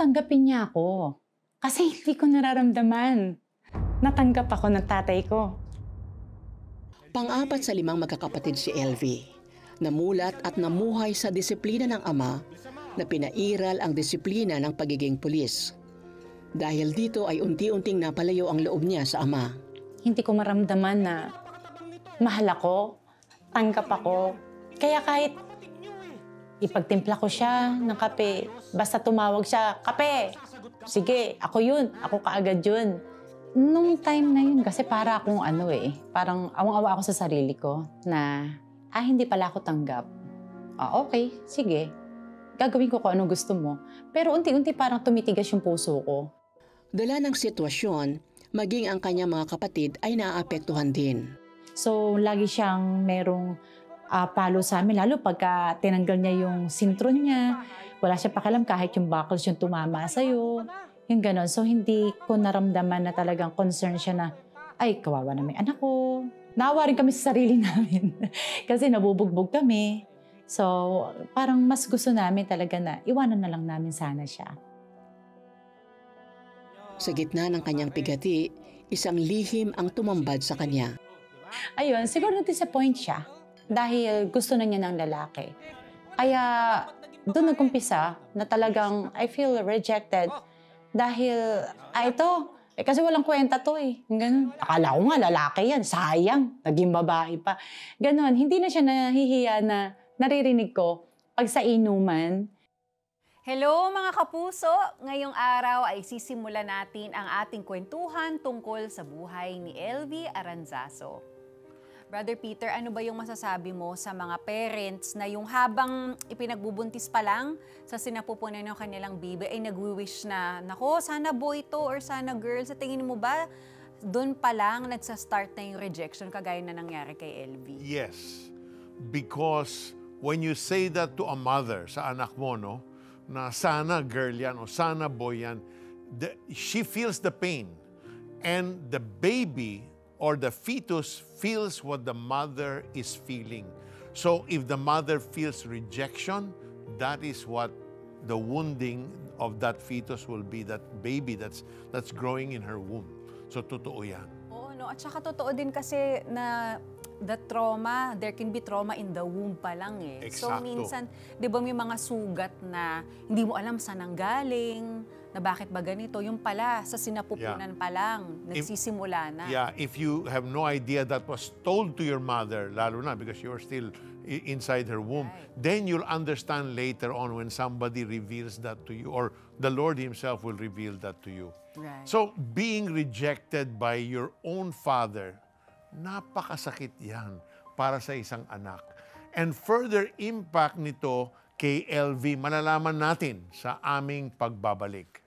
tanggapin niya ako. Kasi hindi ko nararamdaman. Natanggap ako ng tatay ko. Pang-apat sa 5 magkakapatid si LV. Namulat at namuhay sa disiplina ng ama na pinairal ang disiplina ng pagiging pulis. Dahil dito ay unti-unting napalayo ang loob niya sa ama. Hindi ko maramdaman na mahal ako, tanggap ako. Kaya kahit ipagtimpla ko siya ng kape, basta tumawag siya, kape! Sige, ako yun. Ako kaagad yun. Nung time na yun, kasi para akong parang awang-awa ako sa sarili ko na, hindi pala ako tanggap. Okay, sige. Gagawin ko kung anong gusto mo. Pero unti-unti parang tumitigas yung puso ko. Dala ng sitwasyon, maging ang kanyang mga kapatid ay naaapektuhan din. So, lagi siyang merong palo sa amin, lalo pagka tinanggal niya yung sintron niya, wala siya pakialam kahit yung buckles yung tumama sa'yo, yung gano'n. So, hindi ko naramdaman na talagang concern siya na, ay, kawawa na may anak ko. Naawa rin kami sa sarili namin kasi nabubugbog kami. So, parang mas gusto namin talaga na iwanan na lang namin sana siya. Sa gitna ng kanyang pigati, isang lihim ang tumambad sa kanya. Ayun, siguro na-disappoint siya dahil gusto na niya ng lalaki. Kaya doon nag-umpisa na talagang I feel rejected dahil, kasi walang kwenta to Ganun. Akala ko nga lalaki yan, sayang, naging babae pa. Ganon, hindi na siya nahihiya na naririnig ko pag sa inuman. Hello mga kapuso! Ngayong araw ay sisimulan natin ang ating kwentuhan tungkol sa buhay ni LV Aranzazo. Brother Peter, ano ba yung masasabi mo sa mga parents na yung habang ipinagbubuntis pa lang sa sinapupunan ng kanilang baby ay nag-wish na, nako, sana boy to or sana girl. Sa tingin mo ba, doon pa lang nagsa-start na yung rejection kagaya na nangyari kay LV? Yes. Because when you say that to a mother sa anak mo, no, na sana girl yan o sana boy yan, she feels the pain. And the baby or the fetus feels what the mother is feeling. So if the mother feels rejection, that is what the wounding of that fetus will be, that baby that's growing in her womb. So totoo yan. Oo, no? At saka totoo din kasi na the trauma, there can be trauma in the womb pa lang Exacto. So minsan, di ba may mga sugat na hindi mo alam saan ang galing, na bakit ba ganito, yung pala sa sinapupunan pa lang, nagsisimula na. Yeah, if you have no idea that was told to your mother, lalo na because you're still inside her womb, then you'll understand later on when somebody reveals that to you, or the Lord Himself will reveal that to you. Right. So being rejected by your own father, napakasakit yan para sa isang anak. And further impact nito kay LV, malalaman natin sa aming pagbabalik.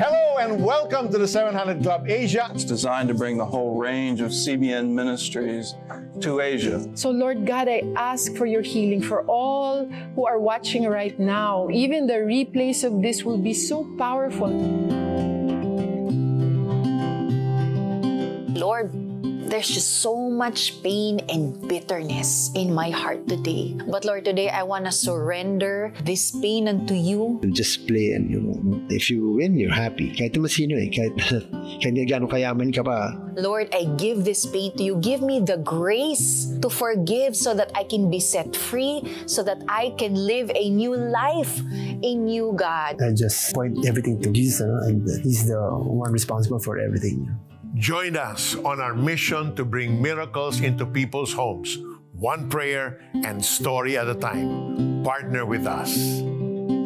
Hello and welcome to the 700 Club Asia. It's designed to bring the whole range of CBN ministries to Asia. So Lord God, I ask for your healing for all who are watching right now. Even the replays of this will be so powerful. Lord, there's just so much pain and bitterness in my heart today. But Lord, today I want to surrender this pain unto you. Just play and, if you win, you're happy. Kahit naman sino kahit gano'ng kayaman ka pa. Lord, I give this pain to you. Give me the grace to forgive so that I can be set free, so that I can live a new life in you, God. I just point everything to Jesus, and He's the one responsible for everything. Join us on our mission to bring miracles into people's homes, one prayer and story at a time. Partner with us.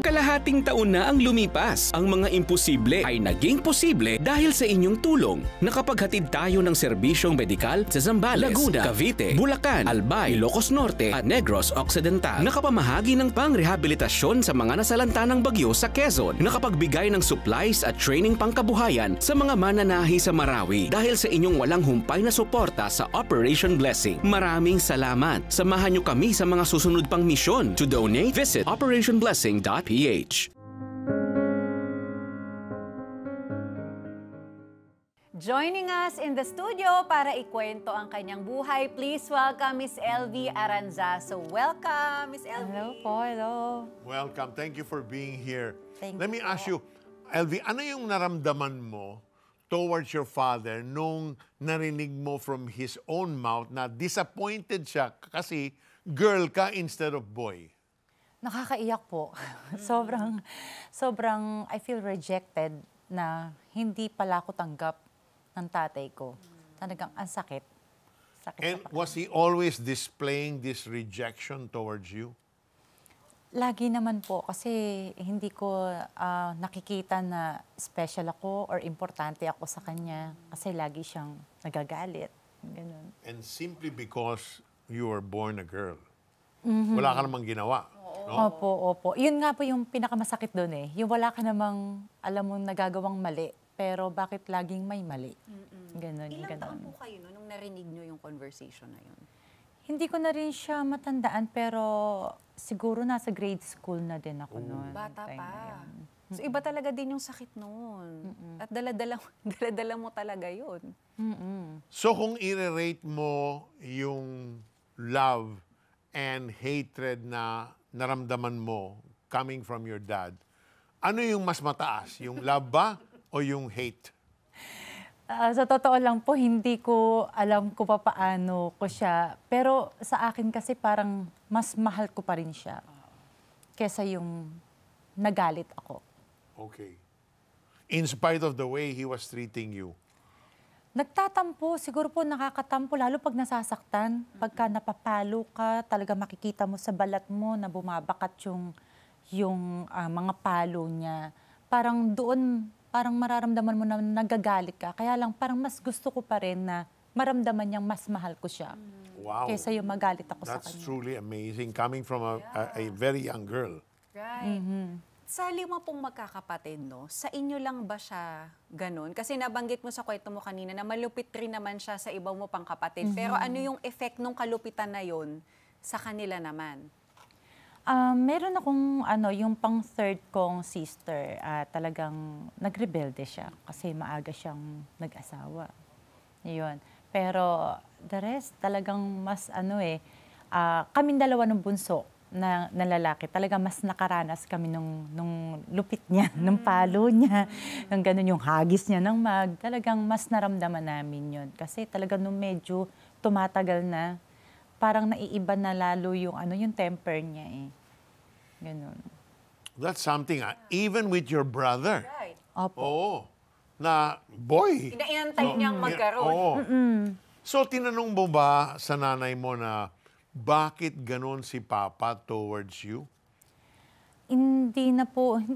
Kalahating taon na ang lumipas. Ang mga imposible ay naging posible dahil sa inyong tulong. Nakapaghatid tayo ng serbisyong medikal sa Zambales, Laguna, Cavite, Bulacan, Albay, Ilocos Norte at Negros Occidental. Nakapamahagi ng pangrehabilitasyon sa mga nasalanta ng bagyo sa Quezon. Nakapagbigay ng supplies at training pangkabuhayan sa mga mananahi sa Marawi dahil sa inyong walang humpay na suporta sa Operation Blessing. Maraming salamat. Samahan niyo kami sa mga susunod pang misyon. To donate, visit operationblessing.ph. Joining us in the studio para ikwento ang kanyang buhay, please welcome Miss LV Aranzaso. Welcome, Miss LV. Hello po, hello. Welcome. Thank you for being here. Thank Let you me po. ask you, LV, ano yung naramdaman mo towards your father nung narinig mo from his own mouth na disappointed siya kasi girl ka instead of boy? Nakakaiyak po. sobrang I feel rejected na hindi pala ako tanggap ng tatay ko. Talagang ang sakit. And was he always displaying this rejection towards you? Lagi naman po kasi hindi ko nakikita na special ako or importante ako sa kanya kasi lagi siyang nagagalit. Ganun. And simply because you were born a girl. Wala ka namang ginawa. No? Opo. Yun nga po yung pinakamasakit doon eh. Yung wala ka namang alam mo nagagawang mali, pero bakit laging may mali? Ganun. Ilang taon po kayo nung narinig nyo yung conversation na yun? Hindi ko na rin siya matandaan, pero siguro nasa grade school na din ako noon. Bata pa. So iba talaga din yung sakit noon. At dala-dala mo talaga yun. So kung i-rate mo yung love and hatred na naramdaman mo coming from your dad, ano yung mas mataas? Yung love ba o yung hate? Sa totoo lang po, hindi ko alam kung paano ko siya. Pero sa akin kasi parang mas mahal ko pa rin siya kesa yung nagalit ako. Okay. In spite of the way he was treating you. Nagtatampo, siguro po nakakatampo, lalo pag nasasaktan. Pagka napapalo ka, talaga makikita mo sa balat mo na bumabakat yung mga palo niya. Parang doon, parang mararamdaman mo na nagagalit ka. Kaya lang parang mas gusto ko pa rin na maramdaman niyang mas mahal ko siya. Wow. Kaysa yung magalit ako sa That's kanya. truly amazing coming from a very young girl. Right. Sa 5 pong magkakapatid, no, sa inyo lang ba siya ganun? Kasi nabanggit mo sa kwento mo kanina na malupit rin naman siya sa iba mo pang kapatid. Pero ano yung effect nung kalupitan na yon sa kanila naman? Meron akong yung pang third kong sister, talagang nagrebelde siya kasi maaga siyang nag-asawa. Yun. Pero the rest, talagang mas kaming dalawa ng bunso na lalaki, talaga mas nakaranas kami nung lupit niya, nung palo niya, ng ganun yung hagis niya ng mag. Talagang mas naramdaman namin yun. Kasi talagang nung medyo tumatagal na, parang naiiba na lalo yung yung temper niya eh. Ganun. That's something, even with your brother. Right. Opo. Oo. Na, boy. Inaantay niyang magkaroon. Oo. So, tinanong mo ba sa nanay mo na bakit ganon si Papa towards you? Hindi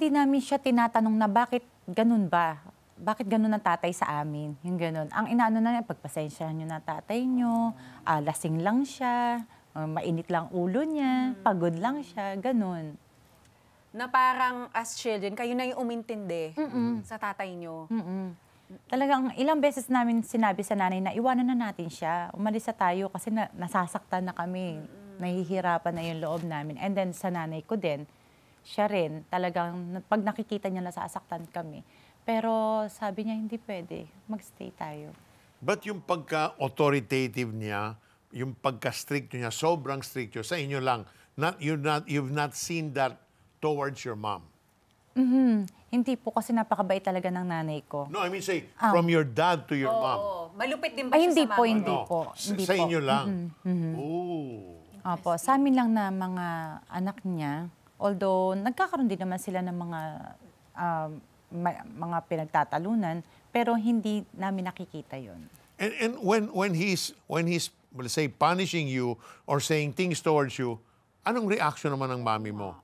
namin siya tinatanong na bakit ganun ba? Bakit ganun ang tatay sa amin? Yung ganun. Ang inaano na niya, pagpasensyahan niyo na tatay niyo, lasing lang siya, mainit lang ulo niya, pagod lang siya, ganun. Na parang as children, kayo na yung umintindi sa tatay niyo. Talagang ilang beses namin sinabi sa nanay na iwanan na natin siya, umalis na tayo kasi nasasaktan na kami, nahihirapan na yung loob namin. And then sa nanay ko din, siya rin, talagang pag nakikita niya nasasaktan kami. Pero sabi niya, hindi pwede, magstay tayo. But yung pagka-authoritative niya, yung pagka-strict niya, sobrang strict niya, sa inyo lang, you've not seen that towards your mom? Hindi po kasi napakabait talaga ng nanay ko. No, I mean say, from your dad to your mom. Oo. Malupit din ba Ay, siya hindi sa po, mama? hindi No, po. Hindi sa po. inyo lang. Oh. Opo, sa amin lang na mga anak niya, although nagkakaroon din naman sila ng mga pinagtatalunan, pero hindi namin nakikita yon. And when he's let's say punishing you or saying things towards you, anong reaction naman ng mami mo?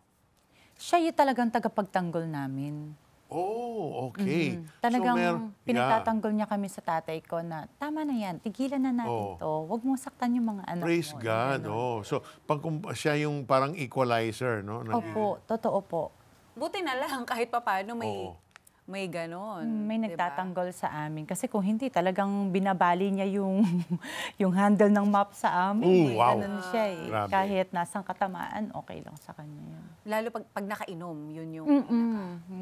Siya yung talagang tagapagtanggol namin. Oh, okay. Talagang pinagtatanggol niya kami sa tatay ko na, tama na yan, tigilan na natin to. Huwag mo saktan yung mga anak Praise mo. God. Oh. So, siya yung parang equalizer, no? Opo, totoo po. Buti na lang kahit papaano may ganon. May diba? nagtatanggol sa amin. Kasi kung hindi, talagang binabali niya yung, yung handle ng map sa amin. Ooh, wow. Ganun siya eh. Grabe. Kahit nasang katamaan, okay lang sa kanya yun. Lalo pag nakainom, yun yung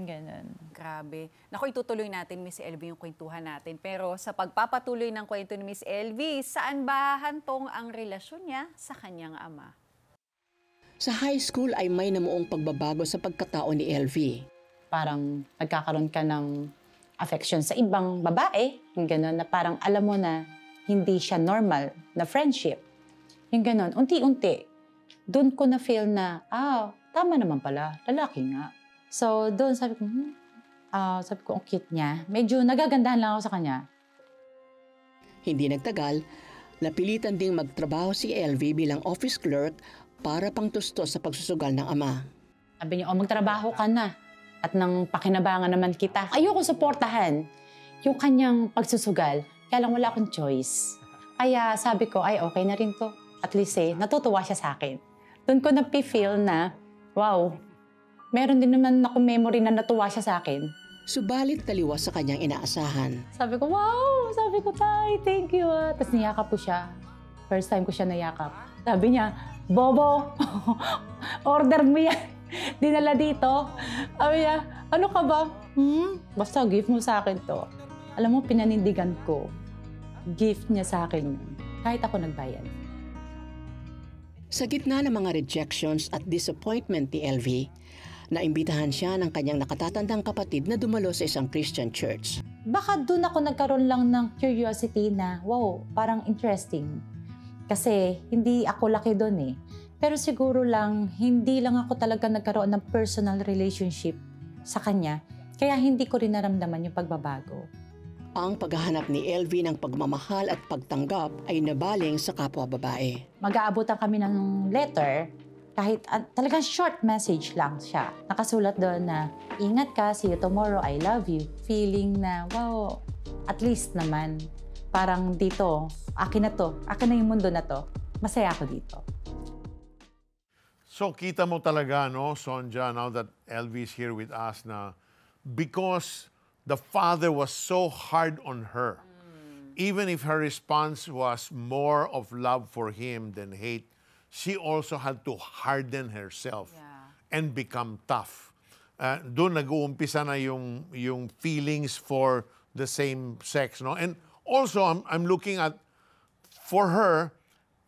Ganun. grabe. Naku, itutuloy natin, Miss LV, yung kwentuhan natin. Pero sa pagpapatuloy ng kwento ni Miss LV, saan ba hantong ang relasyon niya sa kanyang ama? Sa high school ay may namuong pagbabago sa pagkatao ni LV. Parang nagkakaroon ka ng affection sa ibang babae, yung gano'n, na parang alam mo na hindi siya normal na friendship. Yung gano'n, unti-unti, doon ko na feel na, tama naman pala, lalaki nga. So, doon sabi ko, ang cute niya. Medyo nagagandahan lang ako sa kanya. Hindi nagtagal, napilitan ding magtrabaho si LV bilang office clerk para pangtustos sa pagsusugal ng ama. Sabi niya, magtrabaho ka na. At nang pakinabangan naman kita. Ayoko suportahan yung kanyang pagsusugal. Kaya lang wala akong choice. Kaya sabi ko, ay okay na rin to. At least natutuwa siya sa akin. Doon ko na-feel na, wow, meron din naman ako memory na natuwa siya sa akin. Subalit taliwas sa kanyang inaasahan. Sabi ko, wow! Sabi ko, Tay, thank you. Tapos niyakap ko siya. First time ko siya nayakap. Sabi niya, Bobo, order mo yan. Dinala dito. Sabi niya, ano ka ba? Basta gift mo sa akin to. Alam mo, pinanindigan ko. Gift niya sa akin yun. Kahit ako nagbayad. Sa gitna ng mga rejections at disappointment ni LV, naimbitahan siya ng kanyang nakatatandang kapatid na dumalo sa isang Christian church. Baka doon ako nagkaroon lang ng curiosity na, wow, parang interesting. Kasi hindi ako laki doon eh. Pero siguro lang, hindi lang ako talaga nagkaroon ng personal relationship sa kanya. Kaya hindi ko rin naramdaman yung pagbabago. Ang paghahanap ni LV ng pagmamahal at pagtanggap ay nabaling sa kapwa babae. Mag-aabutan kami ng letter, kahit talagang short message lang siya. Nakasulat doon na, ingat ka, see you tomorrow, I love you. Feeling na, wow, at least naman, parang dito, akin na to, akin na yung mundo na to, masaya ako dito. So kita mo talaga, no, Sonja, now that LV is here with us, na because the father was so hard on her, even if her response was more of love for him than hate, she also had to harden herself and become tough. Doon nag-uumpisa na yung feelings for the same sex, no? And also, I'm looking at, for her,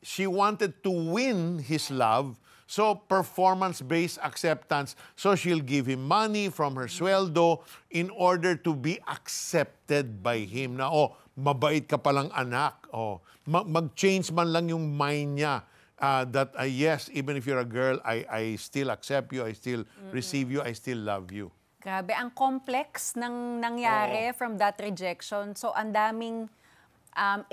she wanted to win his love. So, performance-based acceptance. So, she'll give him money from her sweldo in order to be accepted by him. Na, mabait ka palang anak. Mag-change man lang yung mind niya. That, yes, even if you're a girl, I still accept you, I still receive you, I still love you. Grabe, ang complex ng nangyari from that rejection. So, ang daming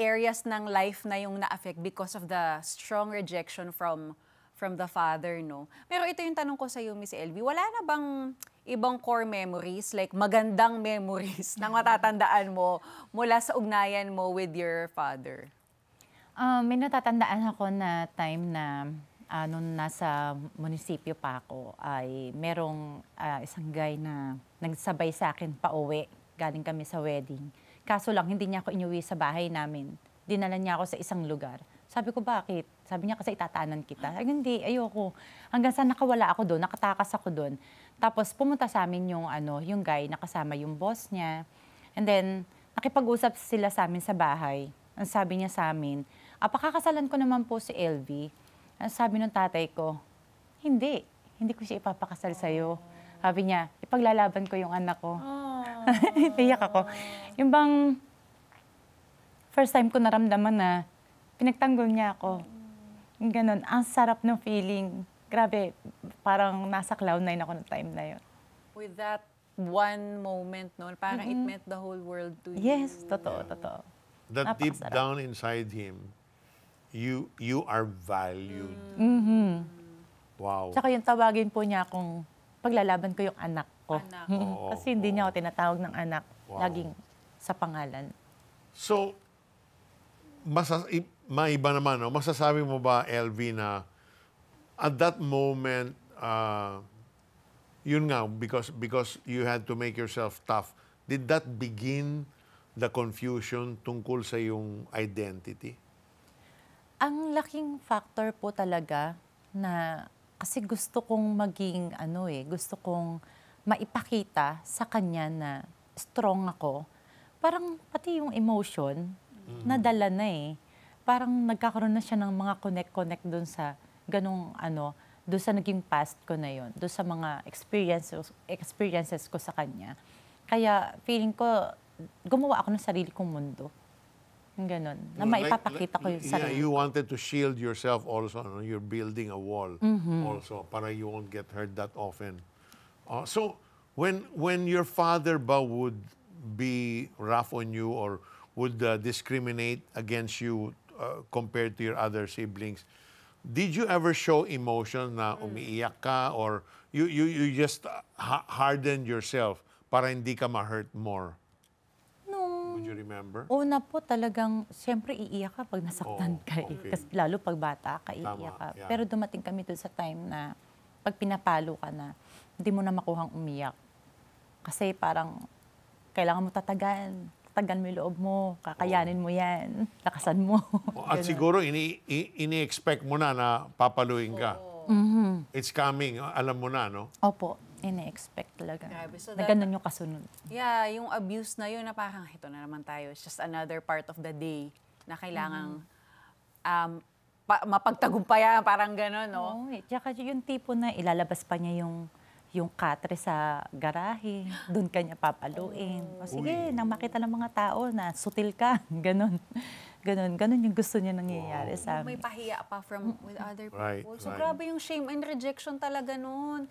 areas ng life na yung na-affect because of the strong rejection from the father, no? Pero ito yung tanong ko sa iyo, Miss LV, wala na bang ibang core memories, like magandang memories na matatandaan mo mula sa ugnayan mo with your father? May natatandaan ako na time na nung nasa munisipyo pa ako, ay merong isang guy na nagsabay sa akin pauwi. Galing kami sa wedding. Kaso lang, hindi niya ako inuwi sa bahay namin. Dinala niya ako sa isang lugar. Sabi ko, bakit? Sabi niya, kasi itatanan kita. Ay, hindi, ayoko. Hanggang sa nakawala ako doon, nakatakas ako doon. Tapos pumunta sa amin yung guy, nakasama yung boss niya. And then, nakipag-usap sila sa amin sa bahay. Ang sabi niya sa amin, pakakasalan ko naman po si LV. Ang sabi ng tatay ko, hindi ko siya ipapakasal sa'yo. Sabi niya, ipaglalaban ko yung anak ko. Iyak ako. Yung bang first time ko naramdaman na pinagtanggol niya ako. Yung ganun, ang sarap ng feeling. Grabe, parang nasa cloud nine ako ng time na yun. With that one moment, no? Parang it meant the whole world to you. Yes, totoo. That deep Napakasarap. down inside him, you are valued. Wow. Tsaka yung tawagin po niya akong paglalaban ko yung anak ko. Kasi hindi niya ako tinatawag ng anak. Wow. Laging sa pangalan. So, maiba naman, no? Masasabi mo ba, LV, na at that moment, yun nga, because you had to make yourself tough, did that begin the confusion tungkol sa yung identity? Ang laking factor po talaga na kasi gusto kong maging gusto kong maipakita sa kanya na strong ako. Parang pati yung emotion, nadala na eh. Parang nagkakaroon na siya ng mga connect doon sa doon sa naging past ko na yon, doon sa mga experiences ko sa kanya. Kaya feeling ko, gumawa ako ng sarili kong mundo. Yung ganon. Na maipapakita ko yung sarili. You wanted to shield yourself also. No? You're building a wall also para you won't get hurt that often. So, when your father ba would be rough on you or would discriminate against you compared to your other siblings, did you ever show emotion na umiiyak ka or you just hardened yourself para hindi ka ma-hurt more? Would you remember? Una po talagang, siyempre iiyak ka pag nasaktan ka. okay. Kasi lalo pag bata ka, iiyak ka. yeah. Pero dumating kami doon sa time na pag pinapalo ka na, hindi mo na makuhang umiyak. Kasi parang kailangan mo tatagan mo yung loob mo, kakayanin mo yan, lakasan mo. At siguro ini-expect mo na papaluin ka. It's coming, alam mo na, no? Opo, ini-expect talaga. Grabe. So na ganun yung kasunod. Yeah, yung abuse na yun na parang ito na naman tayo. It's just another part of the day na kailangang mapagtagumpayan, parang gano'n, no? Oo, tsaka yung tipo na ilalabas pa niya yung katre sa garahe, doon ka niya papaluin. O sige, nang makita ng mga tao na sutil ka, ganun. Ganun yung gusto niya nangyayari sa amin. May pahiya pa with other people. Right, So right. grabe yung shame and rejection talaga nun.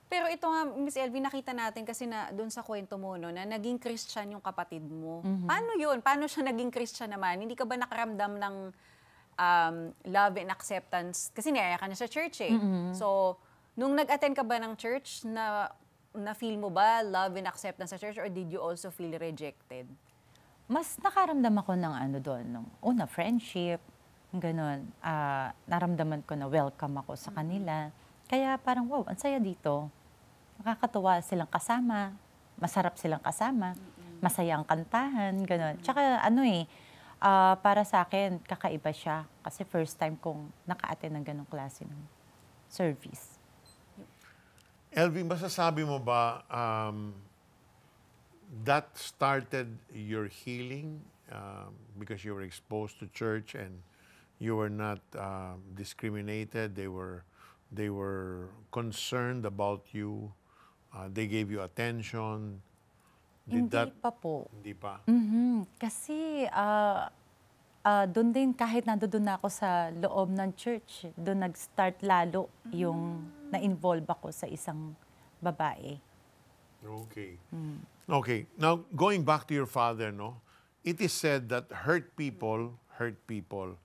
Pero ito nga, Miss Elvie, nakita natin kasi na doon sa kwento mo, no, na naging Christian yung kapatid mo. Paano yun? Paano siya naging Christian naman? Hindi ka ba nakaramdam ng love and acceptance? Kasi niyaya ka na sa church eh. So, nung nag-attend ka ba ng church, na-feel mo ba love and acceptance sa church or did you also feel rejected? Mas nakaramdam ako ng doon, una, friendship, ganun. Naramdaman ko na welcome ako sa kanila. Kaya parang, wow, ang saya dito. Nakakatuwa silang kasama, masarap silang kasama, masaya ang kantahan, ganun. Tsaka para sa akin, kakaiba siya. Kasi first time kong naka-attend ng ganung klase ng service. Elvie, masasabi mo ba that started your healing because you were exposed to church and you were not discriminated? They were concerned about you. They gave you attention. Hindi pa po. Hindi pa? Kasi doon din, kahit nandoon na ako sa loob ng church, doon nag-start lalo yung na-involve ako sa isang babae. Okay. Okay. Now, going back to your father, no? It is said that hurt people hurt people.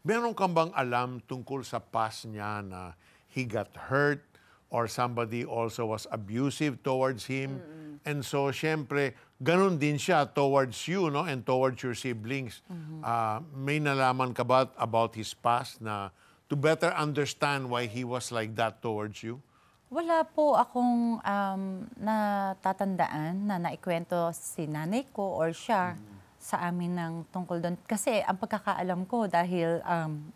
Meron kang bang alam tungkol sa past niya na he got hurt or somebody also was abusive towards him? And so, syempre, ganun din siya towards you, no? And towards your siblings. May nalaman ka ba about his past na to better understand why he was like that towards you? Wala po akong natatandaan na naikwento si nanay ko or siya sa amin ng tungkol doon. Kasi ang pagkakaalam ko, dahil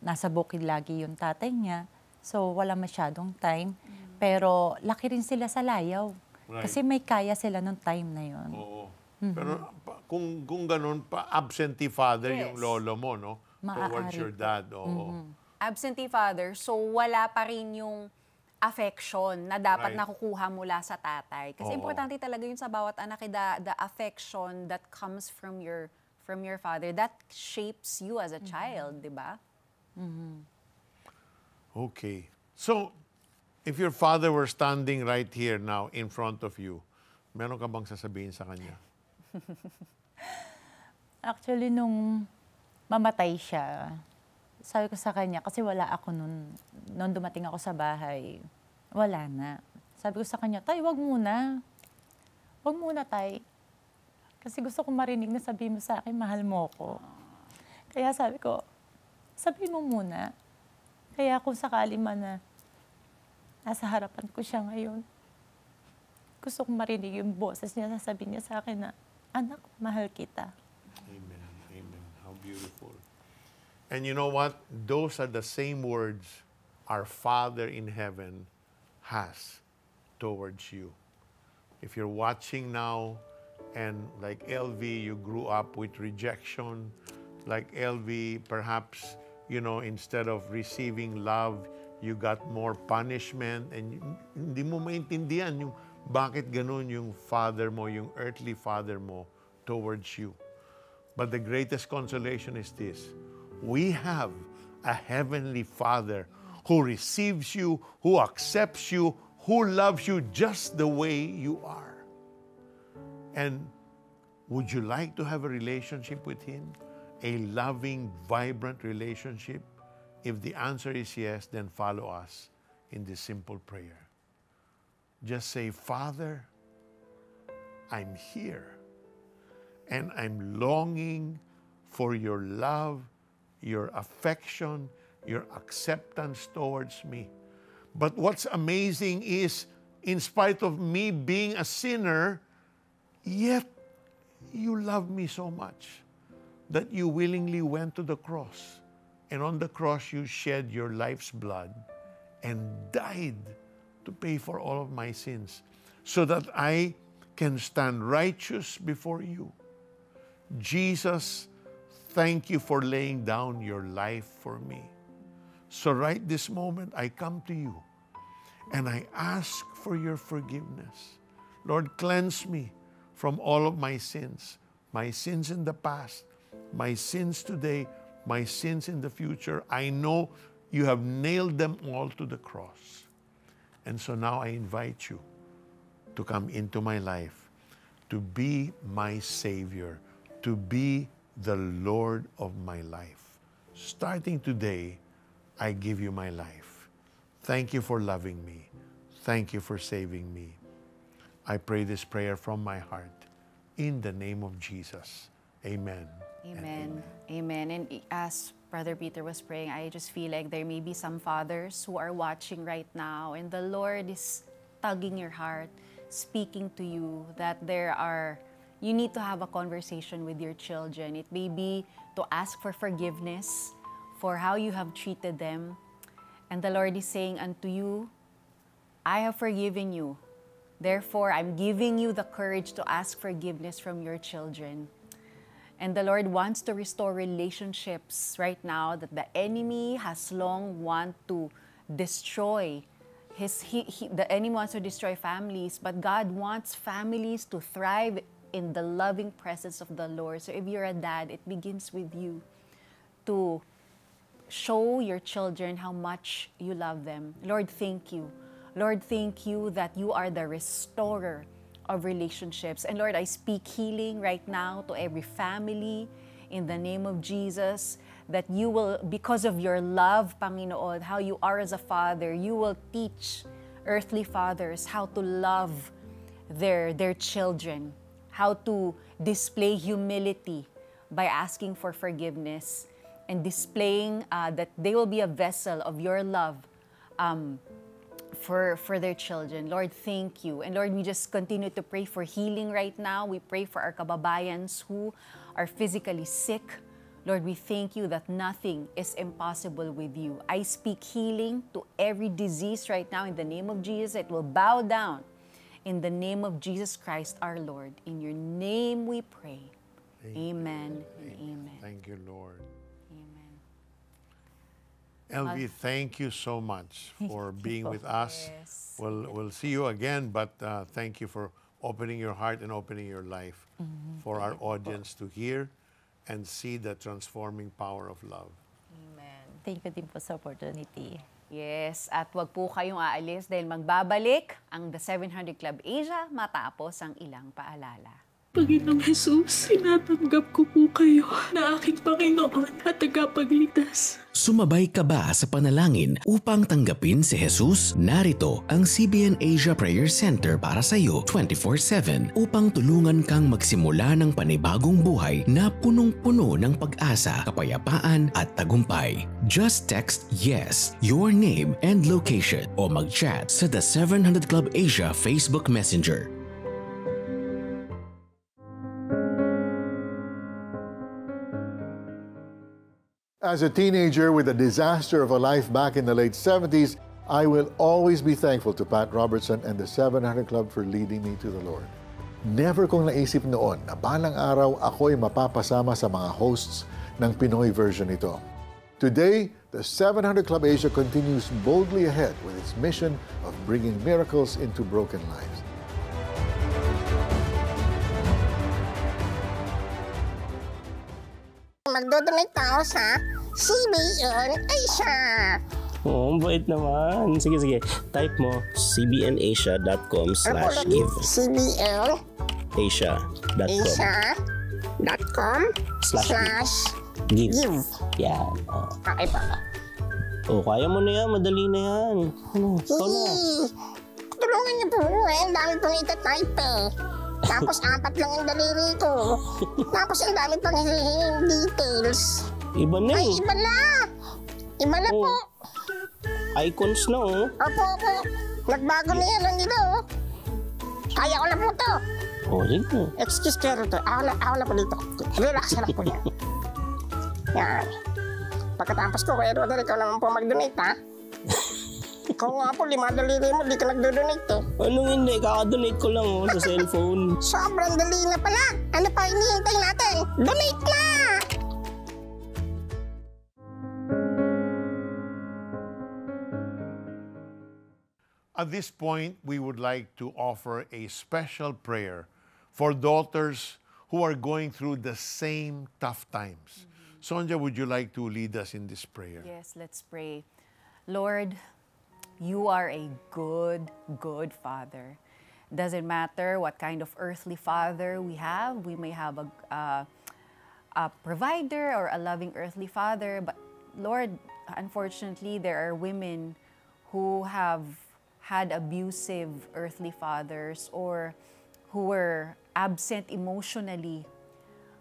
nasa bukid lagi yung tatay niya, so wala masyadong time. Pero laki rin sila sa layaw. Right. Kasi may kaya sila nung time na yun. Oo. Pero kung ganun, absentee father Yes. yung lolo mo, no? Towards Maaari your dad. Oo. Absentee father, so wala pa rin yung affection na dapat Right. nakukuha mula sa tatay. Kasi Oo. importante talaga yun sa bawat anak, the affection that comes from your father, that shapes you as a child, di ba? Okay. So, if your father were standing right here now in front of you, meron ka bang sasabihin sa kanya? Actually, nung mamatay siya, sabi ko sa kanya, kasi wala ako nung dumating ako sa bahay, wala na. Sabi ko sa kanya, Tay, wag muna. Wag muna, Tay. Kasi gusto ko marinig na sabihin mo sa akin, mahal mo ko. Kaya sabi ko, sabihin mo muna. Kaya kung sakali man na nasa harapan ko siya ngayon, gusto kong marinig yung boses niya, sasabihin niya sa akin na, anak, mahal kita. Amen. Amen. How beautiful. And you know what? Those are the same words our Father in heaven has towards you. If you're watching now, and like LV, you grew up with rejection, like LV, perhaps, you know, instead of receiving love, you got more punishment, and hindi mo maintindihan yung bakit ganun yung father mo, yung earthly father mo towards you. But the greatest consolation is this: we have a heavenly Father who receives you, who accepts you, who loves you just the way you are. And would you like to have a relationship with Him? A loving, vibrant relationship? If the answer is yes, then follow us in this simple prayer. Just say, Father, I'm here, and I'm longing for your love, your affection, your acceptance towards me. But what's amazing is, in spite of me being a sinner, yet you love me so much that you willingly went to the cross. And on the cross, you shed your life's blood and died to pay for all of my sins so that I can stand righteous before you. Jesus, thank you for laying down your life for me. So right this moment, I come to you and I ask for your forgiveness. Lord, cleanse me from all of my sins in the past, my sins today, my sins in the future. I know you have nailed them all to the cross. And so now I invite you to come into my life, to be my Savior, to be the Lord of my life. Starting today, I give you my life. Thank you for loving me. Thank you for saving me. I pray this prayer from my heart in the name of Jesus. Amen. Amen. Amen. And as Brother Peter was praying, I just feel like there may be some fathers who are watching right now, and the Lord is tugging your heart, speaking to you that you need to have a conversation with your children. It may be to ask for forgiveness for how you have treated them. And the Lord is saying unto you, I have forgiven you. Therefore, I'm giving you the courage to ask forgiveness from your children. And the Lord wants to restore relationships right now that the enemy has long want to destroy. The enemy wants to destroy families, but God wants families to thrive in the loving presence of the Lord. So if you're a dad, it begins with you to show your children how much you love them. Lord, thank you. Lord, thank you that you are the restorer of relationships. And Lord, I speak healing right now to every family in the name of Jesus, that you will, because of your love, Panginoon, how you are as a father, you will teach earthly fathers how to love their children, how to display humility by asking for forgiveness and displaying that they will be a vessel of your love for their children. Lord, thank you. And Lord, we just continue to pray for healing right now. We pray for our kababayans who are physically sick. Lord, we thank you that nothing is impossible with you. I speak healing to every disease right now in the name of Jesus. It will bow down in the name of Jesus Christ our Lord. In your name we pray. Amen and amen. Thank you, Lord. Amen. LV, thank you so much for being with us. Yes. We'll see you again, but thank you for opening your heart and opening your life for our audience to hear and see the transforming power of love. Amen. Thank you din po sa opportunity. Yes, at wag po kayong aalis dahil magbabalik ang The 700 Club Asia matapos ang ilang paalala. Panginoong Jesus, tinatanggap ko po kayo na aking Panginoon at tagapagligtas. Sumabay ka ba sa panalangin upang tanggapin si Jesus? Narito ang CBN Asia Prayer Center para sa iyo 24/7 upang tulungan kang magsimula ng panibagong buhay na punong-puno ng pag-asa, kapayapaan at tagumpay. Just text YES, your name and location o mag-chat sa The 700 Club Asia Facebook Messenger. As a teenager with a disaster of a life back in the late 70s, I will always be thankful to Pat Robertson and the 700 Club for leading me to the Lord. Never kong naisip noon na balang araw ako'y mapapasama sa mga hosts ng Pinoy version nito. Today, the 700 Club Asia continues boldly ahead with its mission of bringing miracles into broken lives. Magdodonate ako sa CBN Asia. Oo, bait naman. Sige. Type mo cbnasia.com/give. CBN Asia.com/give. Yan. Okay pa. Kaya mo na yan. Madali na yan. Ikaw na. Tulungan niyo po. Ang dami pong itatype eh. Tapos 4 lang ang daliri ko. Tapos ang dami pang hihinging details. Iba na eh. Ay, iba na. Iba na po. Icons na oh. Opo. Nagbago na yan ang ilo. Kaya ko na po to. Sige. Excuse kero to. Ako na po dito. Relax na lang po yan. Yan. Pagkatapos ko, kaya Roder, ikaw naman po mag-donate ha. Ikaw nga po, 5 daliri mo, di ka nag-donate eh. Anong hindi? Kaka-donate ko lang sa cellphone. Sobrang dali na pala. Ano pa hinihintay natin? Donate na! At this point, we would like to offer a special prayer for daughters who are going through the same tough times. Sonja, would you like to lead us in this prayer? Yes, let's pray. Lord, you are a good Father. Doesn't matter what kind of earthly father we have. We may have a provider or a loving earthly father, but Lord, unfortunately, there are women who have had abusive earthly fathers or who were absent emotionally.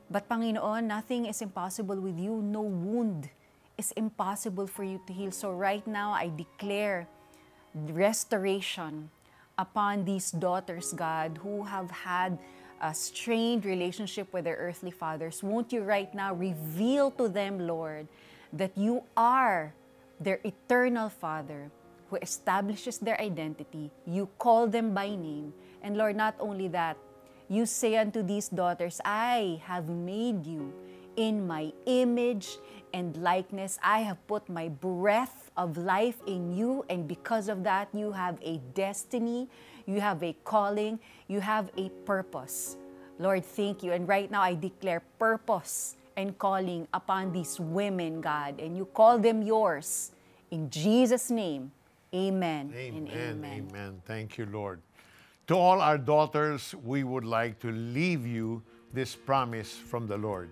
But Panginoon, nothing is impossible with you. No wound is impossible for you to heal. So right now, I declare restoration upon these daughters, God, who have had a strained relationship with their earthly fathers. Won't you right now reveal to them, Lord, that you are their eternal Father who establishes their identity. You call them by name. And Lord, not only that, you say unto these daughters, I have made you in my image and likeness. I have put my breath of life in you, and because of that, you have a destiny, you have a calling, you have a purpose. Lord, thank you. And right now, I declare purpose and calling upon these women, God, and you call them yours. In Jesus' name, amen. And amen. Amen. Thank you, Lord. To all our daughters, we would like to leave you this promise from the Lord.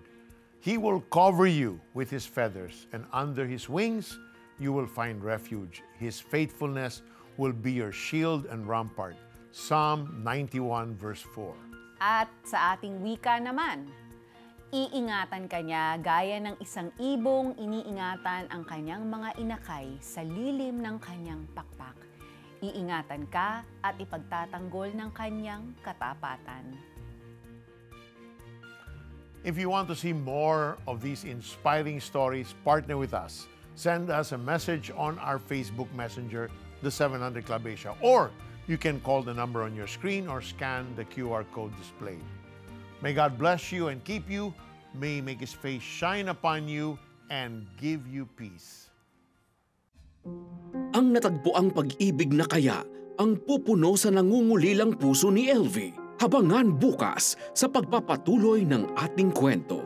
He will cover you with His feathers, and under His wings, you will find refuge. His faithfulness will be your shield and rampart. Psalm 91 verse 4. At sa ating wika naman, iingatan ka niya gaya ng isang ibong iniingatan ang kanyang mga inakay sa lilim ng kanyang pakpak. Iingatan ka at ipagtatanggol ng kanyang katapatan. If you want to see more of these inspiring stories, partner with us. Send us a message on our Facebook Messenger, the 700 Club Asia, or you can call the number on your screen or scan the QR code displayed. May God bless you and keep you. May He make His face shine upon you and give you peace. Ang natagpuang pag-ibig na kaya ang pupuno sa nangungulilang puso ni LV. Habangan bukas sa pagpapatuloy ng ating kwento.